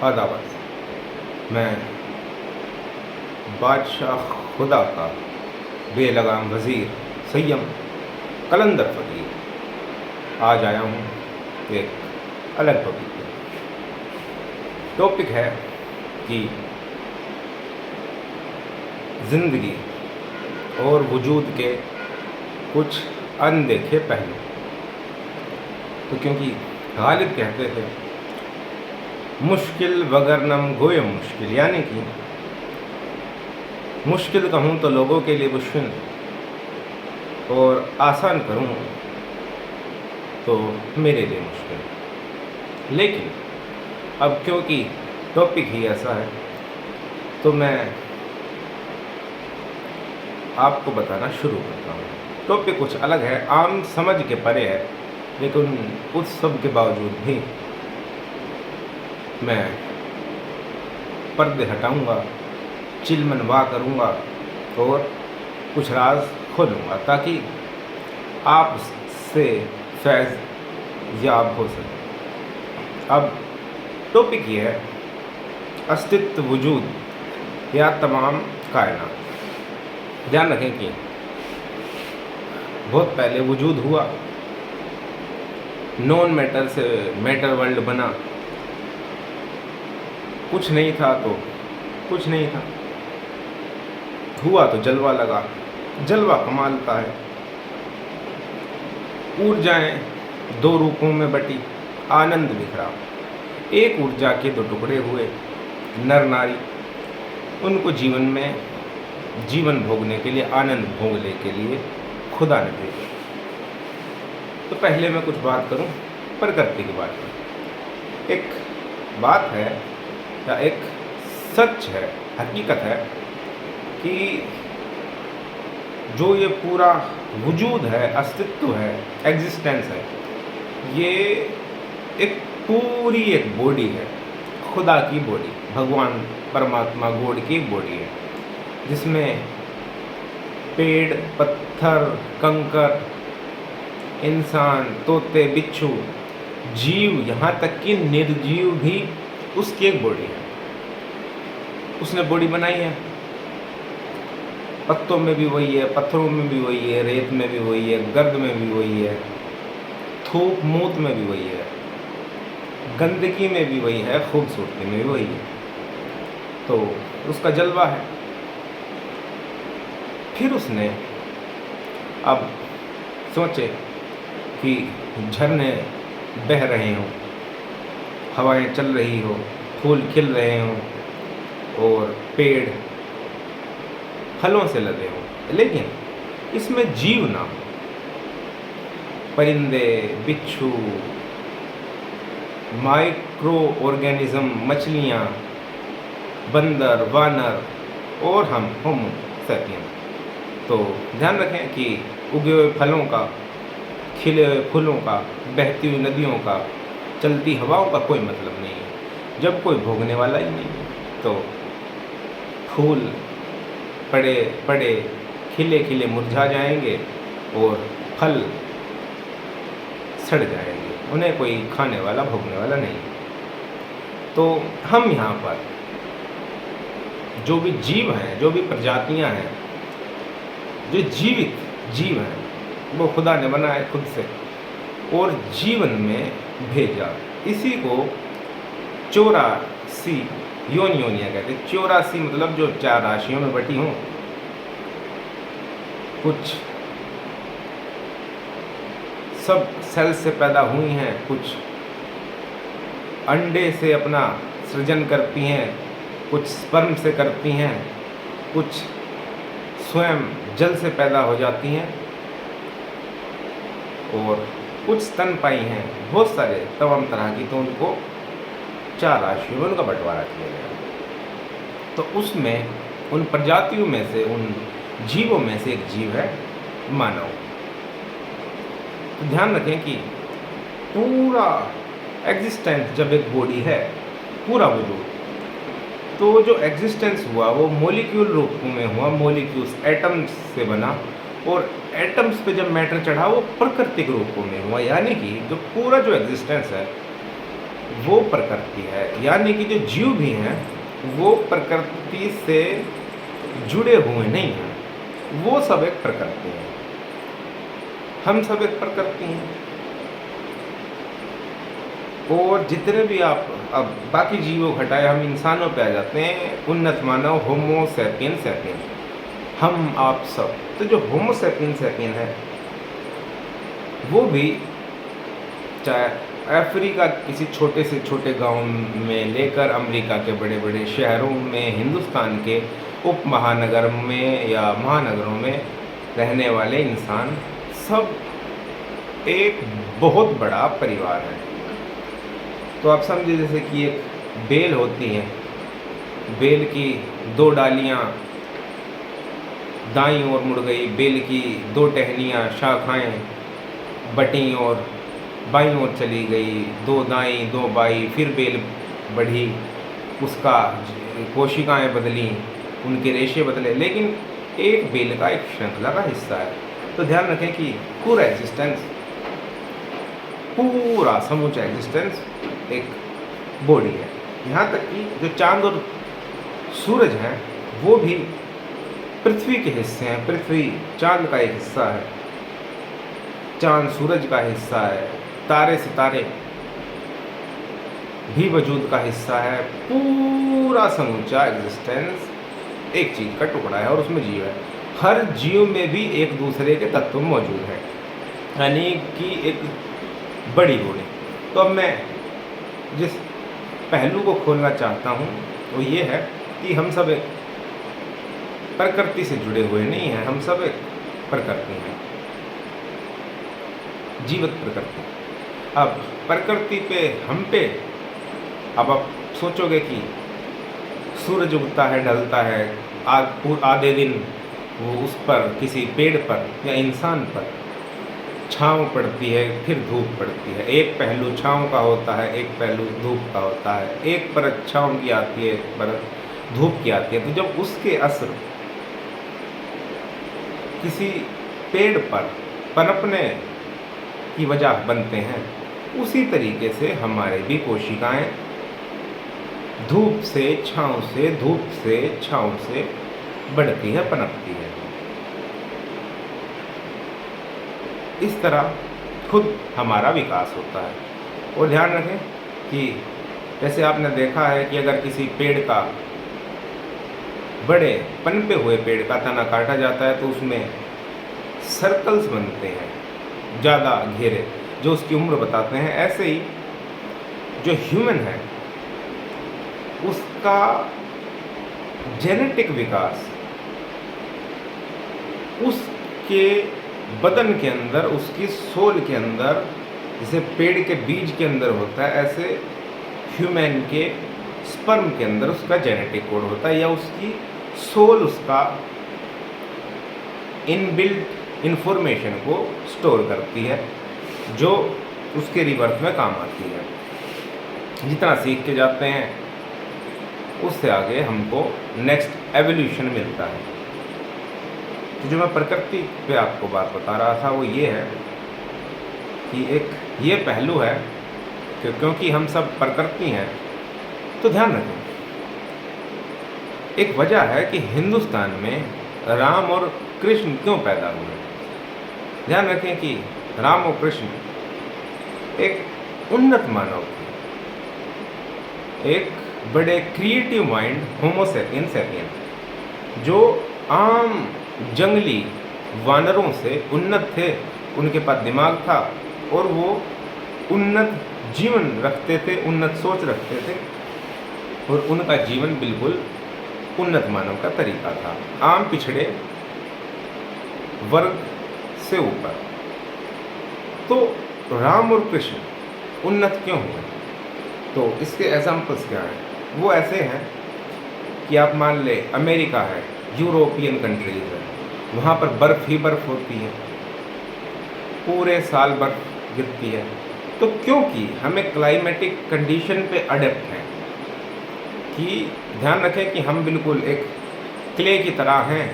अदावत मैं बादशाह खुदा का बेलगाम वज़ीर सैयम कलंदर फ़कीर आज आया हूँ एक अलग टॉपिक पे। टॉपिक है कि ज़िंदगी और वजूद के कुछ अनदेखे पहलू। तो क्योंकि गालिब कहते थे मुश्किल वगर नम गोयम मुश्किल, यानी कि मुश्किल कहूँ तो लोगों के लिए मुश्किल और आसान करूँ तो मेरे लिए मुश्किल। लेकिन अब क्योंकि टॉपिक ही ऐसा है तो मैं आपको बताना शुरू करता हूँ। टॉपिक कुछ अलग है, आम समझ के परे है, लेकिन उस सब के बावजूद भी मैं पर्दे हटाऊंगा, चिलमनवा करूंगा और कुछ राज खोलूंगा ताकि आपसे फैज़ याब हो सके। अब टॉपिक ये है अस्तित्व, वजूद या तमाम कायनात। ध्यान रखें कि बहुत पहले वजूद हुआ, नॉन मैटर से मैटर वर्ल्ड बना। कुछ नहीं था तो कुछ नहीं था, हुआ तो जलवा लगा। जलवा कमाल का है। ऊर्जाएं दो रूपों में बटी, आनंद बिखरा। एक ऊर्जा के दो टुकड़े हुए, नर नारी। उनको जीवन में जीवन भोगने के लिए, आनंद भोगने के लिए खुदा ने भेजा। तो पहले मैं कुछ बात करूं प्रकृति की बात करूं। एक बात है या एक सच है, हकीकत है कि जो ये पूरा वजूद है, अस्तित्व है, एग्जिस्टेंस है, ये एक पूरी एक बॉडी है, खुदा की बॉडी, भगवान परमात्मा गॉड की बॉडी है, जिसमें पेड़, पत्थर, कंकर, इंसान, तोते, बिच्छू, जीव, यहाँ तक कि निर्जीव भी उसकी एक बॉडी है। उसने बॉडी बनाई है। पत्तों में भी वही है, पत्थरों में भी वही है, रेत में भी वही है, गर्द में भी वही है, थूक मूत में भी वही है, गंदगी में भी वही है, खूबसूरती में भी वही है। तो उसका जलवा है। फिर उसने अब सोचे कि झरने बह रहे हों, हवाएं चल रही हो, फूल खिल रहे हों और पेड़ फलों से लदे हों, लेकिन इसमें जीव ना हो। परिंदे, बिच्छू, माइक्रो ऑर्गेनिज्म, मछलियाँ, बंदर, वानर और हम होमो सैपियंस। तो ध्यान रखें कि उगे हुए फलों का, खिले हुए फूलों का, बहती हुई नदियों का, चलती हवाओं का कोई मतलब नहीं है जब कोई भोगने वाला ही नहीं है। तो फूल पड़े पड़े खिले खिले मुरझा जाएंगे और फल सड़ जाएंगे, उन्हें कोई खाने वाला, भोगने वाला नहीं। तो हम यहाँ पर जो भी जीव हैं, जो भी प्रजातियाँ हैं, जो जीवित जीव हैं, वो खुदा ने बनाए खुद से और जीवन में भेजा। इसी को 84 योनियाँ कहते हैं। 84 मतलब जो 4 राशियों में बटी हों। कुछ सब सेल से पैदा हुई हैं, कुछ अंडे से अपना सृजन करती हैं, कुछ स्पर्म से करती हैं, कुछ स्वयं जल से पैदा हो जाती हैं और कुछ स्तनपायी हैं। बहुत सारे तमाम तरह की। तो उनको 4 राशियों में उनका बंटवारा किया गया। तो उसमें उन प्रजातियों में से, उन जीवों में से एक जीव है मानव। तो ध्यान रखें कि पूरा एग्जिस्टेंस जब एक बॉडी है, पूरा वजूद, तो जो एग्जिस्टेंस हुआ वो मॉलिक्यूल रूप में हुआ, मॉलिक्यूल्स, एटम्स से बना और एटम्स पे जब मैटर चढ़ा वो प्राकृतिक रूपों में हुआ। यानी कि जो पूरा जो एग्जिस्टेंस है वो प्रकृति है, यानी कि जो जीव भी हैं वो प्रकृति से जुड़े हुए नहीं हैं, वो सब एक प्रकृति है, हम सब एक प्रकृति हैं। और जितने भी आप अब बाकी जीवों को हटाए हम इंसानों पे आ जाते हैं, उन्नत मानव होमो सैपियन सैपियन, हम आप सब। तो जो होमो सैपियन सैपियन है वो भी चाहे अफ्रीका किसी छोटे से छोटे गांव में लेकर अमेरिका के बड़े बड़े शहरों में, हिंदुस्तान के उप महानगर में या महानगरों में रहने वाले इंसान, सब एक बहुत बड़ा परिवार है। तो आप समझिए जैसे कि एक बेल होती है, बेल की दो डालियां दाईं ओर मुड़ गई, बेल की दो टहनियाँ शाखाएं बटी और बाईं ओर चली गई, दो दाईं दो बाईं, फिर बेल बढ़ी, उसका कोशिकाएं बदली, उनके रेशे बदले, लेकिन एक बेल का एक श्रृंखला का हिस्सा है। तो ध्यान रखें कि पूरा एग्जिस्टेंस, पूरा समूचा एग्जिस्टेंस एक बॉडी है। यहाँ तक कि जो चांद और सूरज हैं वो भी पृथ्वी के हिस्से हैं। पृथ्वी चांद का एक हिस्सा है, चांद सूरज का हिस्सा है, तारे सितारे भी वजूद का हिस्सा है। पूरा समूचा एग्जिस्टेंस एक चीज़ का टुकड़ा है और उसमें जीव है। हर जीव में भी एक दूसरे के तत्व मौजूद हैं, यानी कि एक बड़ी बॉडी। तो अब मैं जिस पहलू को खोलना चाहता हूँ वो ये है कि हम सब एक प्रकृति से जुड़े हुए नहीं हैं, हम सब एक प्रकृति हैं, जीवित प्रकृति। अब प्रकृति पे हम पे अब आप सोचोगे कि सूरज उगता है ढलता है, आधे दिन वो उस पर किसी पेड़ पर या इंसान पर छाँव पड़ती है, फिर धूप पड़ती है। एक पहलू छाँव का होता है, एक पहलू धूप का होता है, एक परत छाँव की आती है, एक परत धूप की आती है। तो जब उसके असर किसी पेड़ पर पनपने की वजह बनते हैं, उसी तरीके से हमारे भी कोशिकाएं धूप से छाँव से, धूप से छाँव से बढ़ती है, पनपती है। इस तरह खुद हमारा विकास होता है। और ध्यान रखें कि जैसे आपने देखा है कि अगर किसी पेड़ का, बड़े पनपे हुए पेड़ का तना काटा जाता है तो उसमें सर्कल्स बनते हैं ज़्यादा घेरे, जो उसकी उम्र बताते हैं। ऐसे ही जो ह्यूमन है उसका जेनेटिक विकास उसके बदन के अंदर, उसकी सोल के अंदर, जैसे पेड़ के बीज के अंदर होता है, ऐसे ह्यूमन के स्पर्म के अंदर उसका जेनेटिक कोड होता है, या उसकी सोल उसका इनबिल्ट इंफॉर्मेशन को स्टोर करती है, जो उसके रिवर्स में काम आती है। जितना सीख के जाते हैं उससे आगे हमको नेक्स्ट एवोल्यूशन मिलता है। तो जो मैं प्रकृति पे आपको बात बता रहा था वो ये है कि एक ये पहलू है कि क्योंकि हम सब प्रकृति हैं, तो ध्यान रखें एक वजह है कि हिंदुस्तान में राम और कृष्ण क्यों पैदा हुए। ध्यान रखें कि राम और कृष्ण एक उन्नत मानव थे, एक बड़े क्रिएटिव माइंड होमो सैपियन सैपियन, जो आम जंगली वानरों से उन्नत थे। उनके पास दिमाग था और वो उन्नत जीवन रखते थे, उन्नत सोच रखते थे, और उनका जीवन बिल्कुल उन्नत मानव का तरीका था, आम पिछड़े वर्ग से ऊपर। तो राम और कृष्ण उन्नत क्यों हुए? तो इसके एग्जाम्पल्स क्या हैं? वो ऐसे हैं कि आप मान ले अमेरिका है, यूरोपियन कंट्रीज है, वहाँ पर बर्फ़ ही बर्फ़ होती है, पूरे साल बर्फ़ गिरती है। तो क्योंकि हमें क्लाइमेटिक कंडीशन पे अडेप्ट हैं, कि ध्यान रखें कि हम बिल्कुल एक क्ले की तरह हैं,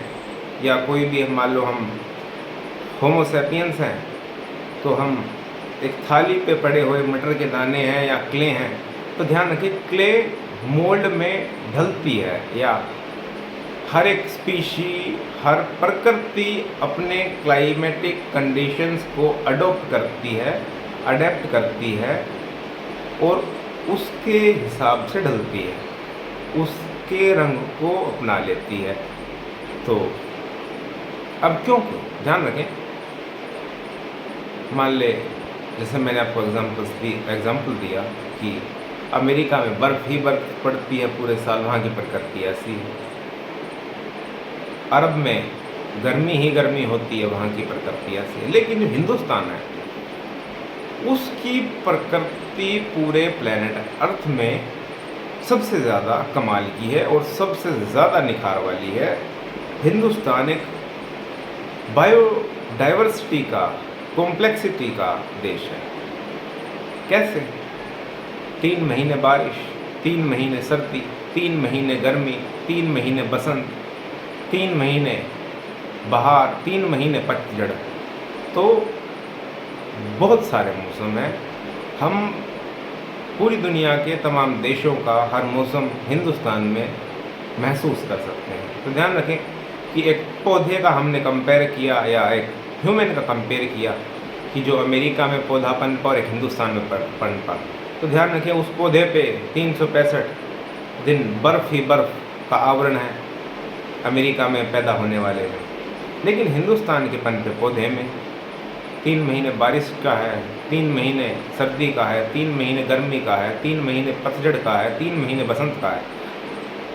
या कोई भी मान लो हम होमो सैपियंस हैं तो हम एक थाली पे पड़े हुए मटर के दाने हैं या क्ले हैं, तो ध्यान रखिए, क्ले मोल्ड में ढलती है, या हर एक स्पीशी, हर प्रकृति अपने क्लाइमेटिक कंडीशंस को अडेप्ट करती है और उसके हिसाब से ढलती है, उसके रंग को अपना लेती है। तो अब क्यों ध्यान रखें, मान ले जैसे मैंने आपको एग्जाम्पल दिया कि अमेरिका में बर्फ़ ही बर्फ़ पड़ती है पूरे साल, वहाँ की प्रकृति ऐसी है। अरब में गर्मी ही गर्मी होती है, वहाँ की प्रकृति ऐसी है। लेकिन जो हिंदुस्तान है उसकी प्रकृति पूरे प्लेनेट अर्थ में सबसे ज़्यादा कमाल की है और सबसे ज़्यादा निखार वाली है। हिंदुस्तान एक बायोडाइवर्सिटी का, कॉम्प्लेक्सिटी का देश है। कैसे? 3 महीने बारिश, 3 महीने सर्दी, 3 महीने गर्मी, 3 महीने बसंत, 3 महीने बहार, 3 महीने पतझड़। तो बहुत सारे मौसम हैं। हम पूरी दुनिया के तमाम देशों का हर मौसम हिंदुस्तान में महसूस कर सकते हैं। तो ध्यान रखें कि एक पौधे का हमने कंपेयर किया या एक ह्यूमन का कंपेयर किया कि जो अमेरिका में पौधा पनपा और एक हिंदुस्तान में पनपा। तो ध्यान रखें उस पौधे पे 365 दिन बर्फ़ ही बर्फ़ का आवरण है अमेरिका में पैदा होने वाले में, लेकिन हिंदुस्तान के पनपे पौधे में 3 महीने बारिश का है, 3 महीने सर्दी का है, 3 महीने गर्मी का है, 3 महीने पतझड़ का है, 3 महीने बसंत का है।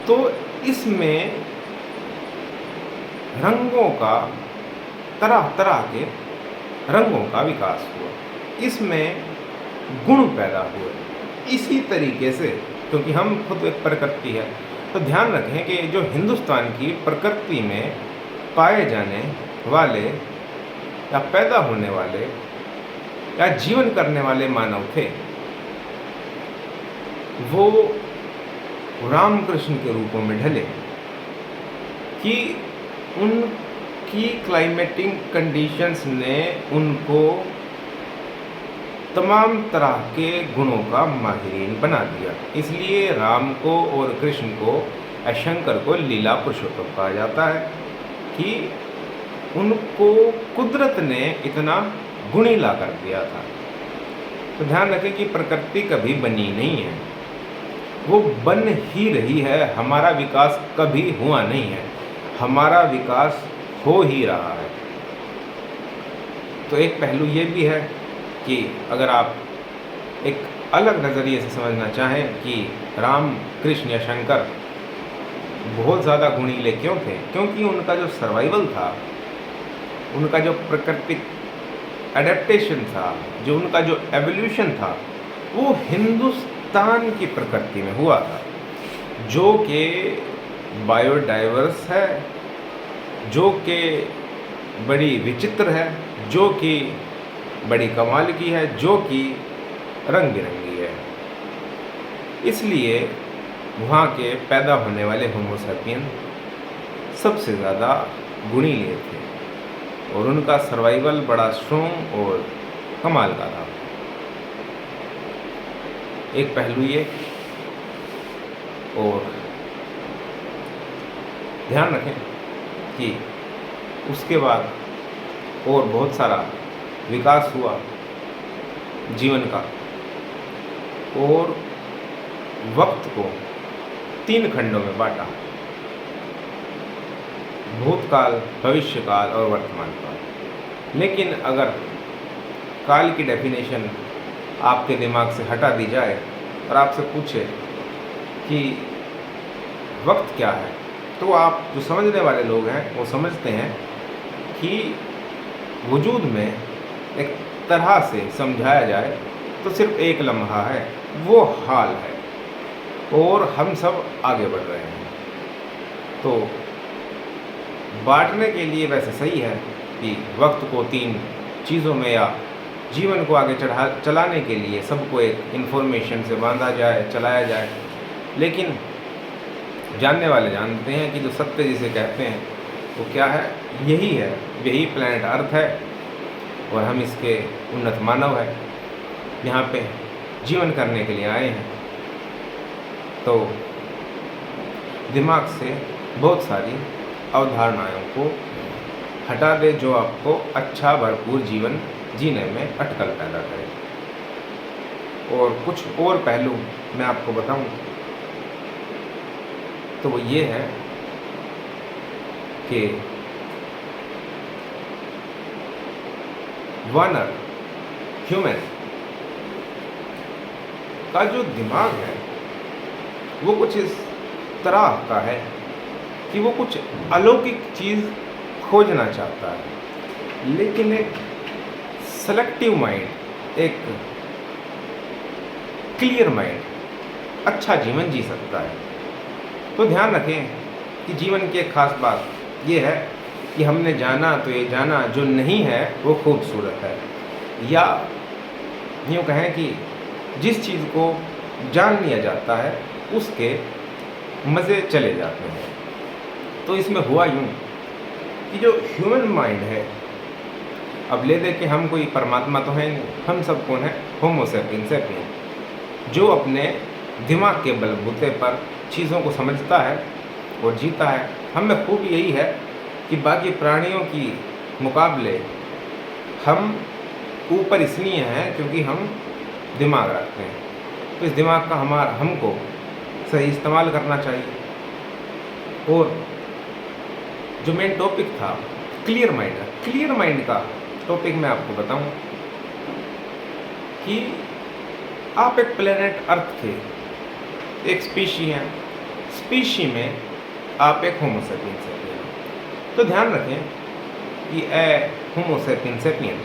तो इसमें रंगों का, तरह तरह के रंगों का विकास हुआ, इसमें गुण पैदा हुए। इसी तरीके से, क्योंकि हम खुद एक प्रकृति है, तो ध्यान रखें कि जो हिंदुस्तान की प्रकृति में पाए जाने वाले या पैदा होने वाले या जीवन करने वाले मानव थे, वो रामकृष्ण के रूपों में ढले कि उनकी क्लाइमेटिक कंडीशंस ने उनको तमाम तरह के गुणों का माहिरीन बना दिया। इसलिए राम को और कृष्ण को, शंकर को लीला पुरुषोत्तम कहा जाता है कि उनको कुदरत ने इतना गुणीला कर दिया था। तो ध्यान रखें कि प्रकृति कभी बनी नहीं है, वो बन ही रही है। हमारा विकास कभी हुआ नहीं है, हमारा विकास हो ही रहा है। तो एक पहलू ये भी है कि अगर आप एक अलग नज़रिए से समझना चाहें कि राम, कृष्ण या शंकर बहुत ज़्यादा गुणीले क्यों थे, क्योंकि उनका जो सर्वाइवल था, उनका जो प्राकृतिक एडेप्टेशन था, जो उनका जो एवोल्यूशन था, वो हिंदुस्तान की प्रकृति में हुआ था, जो कि बायोडाइवर्स है, जो कि बड़ी विचित्र है, जो कि बड़ी कमाल की है, जो कि रंग बिरंगी है। इसलिए वहाँ के पैदा होने वाले होमो सैपियन सबसे ज़्यादा गुणीले थे और उनका सर्वाइवल बड़ा स्ट्रॉन्ग और कमाल का था। एक पहलू ये, और ध्यान रखें कि उसके बाद और बहुत सारा विकास हुआ जीवन का, और वक्त को 3 खंडों में बांटा, भूतकाल, भविष्यकाल और वर्तमान काल। लेकिन अगर काल की डेफिनेशन आपके दिमाग से हटा दी जाए और आपसे पूछे कि वक्त क्या है, तो आप जो समझने वाले लोग हैं वो समझते हैं कि वजूद में एक तरह से समझाया जाए तो सिर्फ एक लम्हा है, वो हाल है, और हम सब आगे बढ़ रहे हैं। तो बांटने के लिए वैसे सही है कि वक्त को 3 चीज़ों में या जीवन को आगे चलाने के लिए सबको एक इन्फॉर्मेशन से बांधा जाए, चलाया जाए। लेकिन जानने वाले जानते हैं कि जो सत्य जिसे कहते हैं वो क्या है, यही है, यही प्लैनेट अर्थ है और हम इसके उन्नत मानव हैं, यहाँ पे जीवन करने के लिए आए हैं। तो दिमाग से बहुत सारी अवधारणाओं को हटा दे जो आपको अच्छा भरपूर जीवन जीने में अटकल पैदा करे। और कुछ और पहलू मैं आपको बताऊं तो वो ये है कि वानर ह्यूमन का जो दिमाग है वो कुछ इस तरह का है कि वो कुछ अलौकिक चीज़ खोजना चाहता है, लेकिन एक सेलेक्टिव माइंड, एक क्लियर माइंड अच्छा जीवन जी सकता है। तो ध्यान रखें कि जीवन की एक खास बात ये है कि हमने जाना तो ये जाना, जो नहीं है वो खूबसूरत है, या यूँ कहें कि जिस चीज़ को जान लिया जाता है उसके मज़े चले जाते हैं। तो इसमें हुआ यूँ कि जो ह्यूमन माइंड है, अब ले दे कि हम कोई परमात्मा तो हैं नहीं, हम सब कौन है, होमो सैपियन सैपियन, जो अपने दिमाग के बलबूते पर चीज़ों को समझता है और जीता है। हम में खूब यही है कि बाकी प्राणियों की मुकाबले हम ऊपर इसलिए हैं क्योंकि हम दिमाग रखते हैं। तो इस दिमाग का हमको सही इस्तेमाल करना चाहिए। और जो मेन टॉपिक था क्लियर माइंड का, क्लियर माइंड का टॉपिक मैं आपको बताऊं कि आप एक प्लेनेट अर्थ के एक स्पीशी हैं, स्पीशी में आप एक होमो सैपियन सैपियन। तो ध्यान रखें कि ए होमो सैपियन सैपियन,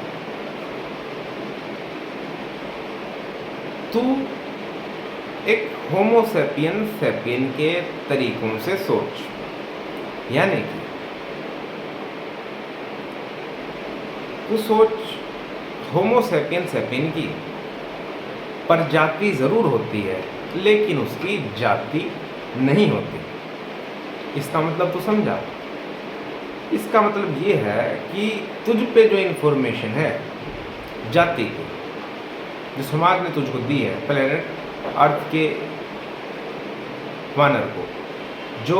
तू एक होमो सैपियन सैपियन के तरीकों से सोच, यानी कि तू सोच होमो सैपियन सैपियन की प्रजाति ज़रूर होती है लेकिन उसकी जाति नहीं होती। इसका मतलब तो समझा? इसका मतलब ये है कि तुझ पे जो इन्फॉर्मेशन है जाति की, जो समाज ने तुझको दी है, प्लेनेट अर्थ के वानर को, जो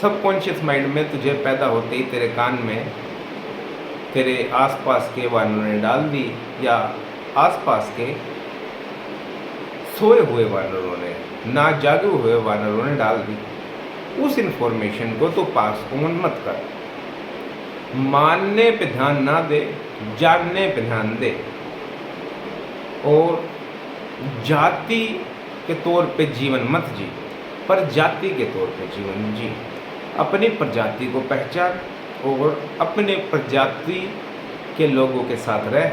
सबकॉन्शियस माइंड में तुझे पैदा होते ही तेरे कान में तेरे आसपास के वानरों ने डाल दी, या आसपास के सोए हुए वानरों ने, ना जागे हुए वानरों ने डाल दी। उस इन्फॉर्मेशन को तो पास ऑन मत कर, मानने पे ध्यान ना दे, जानने पे ध्यान दे। और जाति के तौर पे जीवन मत जी, पर जाति के तौर पे जीवन जी। अपनी प्रजाति को पहचान और अपने प्रजाति के लोगों के साथ रह,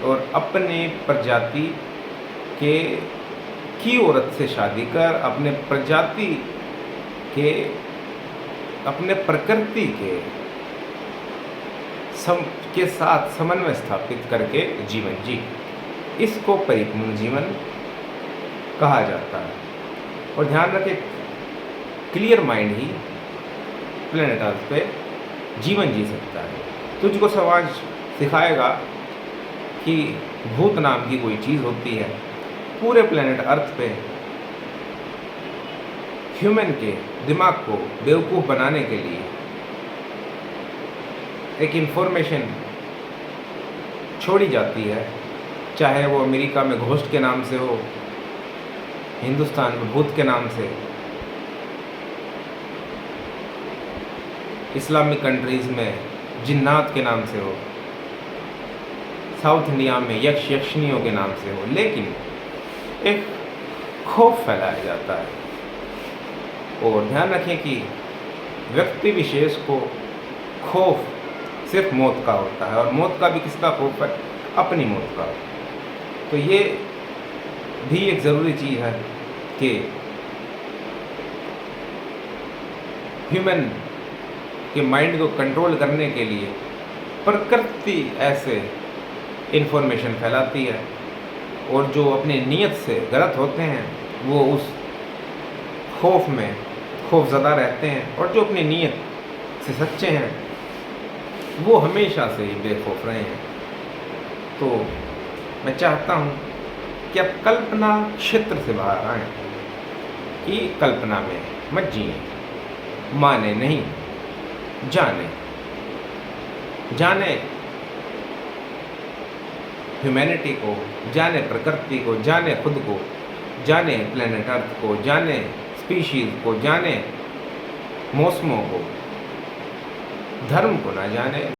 और अपने प्रजाति की औरत से शादी कर, अपने प्रजाति के, अपने प्रकृति के साथ समन्वय स्थापित करके जीवन जी। इसको परिपूर्ण जीवन कहा जाता है। और ध्यान रखें, क्लियर माइंड ही प्लेनेट अर्थ पे जीवन जी सकता है। तुझको समाज सिखाएगा कि भूत नाम की कोई चीज़ होती है। पूरे प्लेनेट अर्थ पे ह्यूमन के दिमाग को बेवकूफ़ बनाने के लिए एक इन्फॉर्मेशन छोड़ी जाती है, चाहे वो अमेरिका में घोस्ट के नाम से हो, हिंदुस्तान में भूत के नाम से, इस्लामिक कंट्रीज़ में जिन्नात के नाम से हो, साउथ इंडिया में यक्ष यक्षिणियों के नाम से हो, लेकिन एक खौफ फैलाया जाता है। और ध्यान रखें कि व्यक्ति विशेष को खौफ सिर्फ मौत का होता है, और मौत का भी किसका खौफ है? अपनी मौत का। तो ये भी एक ज़रूरी चीज़ है कि ह्यूमन के माइंड को कंट्रोल करने के लिए प्रकृति ऐसे इन्फॉर्मेशन फैलाती है, और जो अपने नीयत से गलत होते हैं वो उस खौफ में खौफज़दा रहते हैं, और जो अपनी नीयत से सच्चे हैं वो हमेशा से ही बेखौफ रहे हैं। तो मैं चाहता हूँ कि आप कल्पना क्षेत्र से बाहर आएँ, की कल्पना में मत जिए। माने नहीं, जाने। जाने ह्यूमैनिटी को, जाने प्रकृति को, जाने खुद को, जाने प्लेनेट अर्थ को, जाने स्पीशीज को, जाने मौसमों को। धर्म को ना जाने,